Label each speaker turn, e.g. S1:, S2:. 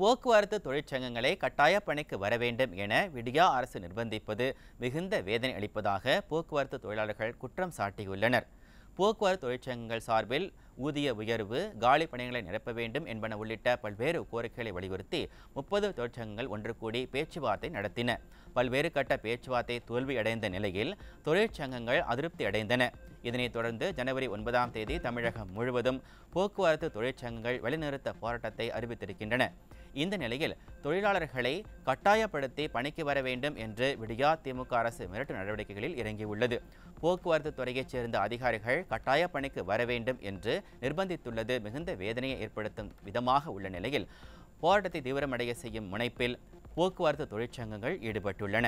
S1: போக்குவரத்து தொழிற்சங்கங்களை கட்டாய பணிக்கு வர வேண்டும் என விடியா அரசு நிர்பந்திப்பது மிகுந்த வேதனை அளிப்பதாக போக்குவரத்து தொழிலாளர்கள் குற்றம் சாட்டியுள்ளனர். போக்குவரத்து தொழிற்சங்கங்கள் சார்பில் ஊதிய உயர்வு, காலி பணிகளை நிரப்ப வேண்டும் என்பன உள்ளிட்ட பல்வேறு கோரிக்கைகளை வலியுறுத்தி 30 தொழிற்சங்கங்கள் ஒன்று கூடி பேச்சுவார்த்தை நடத்தின. பல்வேறு கட்ட பேச்சுவார்த்தை தோல்வியடைந்த நிலையில் தொழிற்சங்கங்கள் அதிருப்தி அடைந்தன. இதனைத் தொடர்ந்து ஜனவரி 9ஆம் தேதி தமிழகம் முழுவதும் போக்குவரத்து தொழிற்சங்கங்கள் வேலைநிறுத்த போராட்டத்தை அறிவித்திருக்கின்றன. இந்த நிலையில் தொழிலாளர்களை கட்டாயப்படுத்தி பணிக்கு வர வேண்டும் என்று விடியா திமுக அரசு மிரட்டு நடவடிக்கைகளில் இறங்கியுள்ளது. போக்குவரத்து துறையைச் சேர்ந்த அதிகாரிகள் கட்டாய பணிக்கு வர வேண்டும் என்று நிர்பந்தித்துள்ளது மிகுந்த வேதனையை ஏற்படுத்தும் விதமாக உள்ள நிலையில் போராட்டத்தை தீவிரமடைய செய்யும் முனைப்பில் போக்குவரத்து தொழிற்சங்கங்கள் ஈடுபட்டுள்ளன.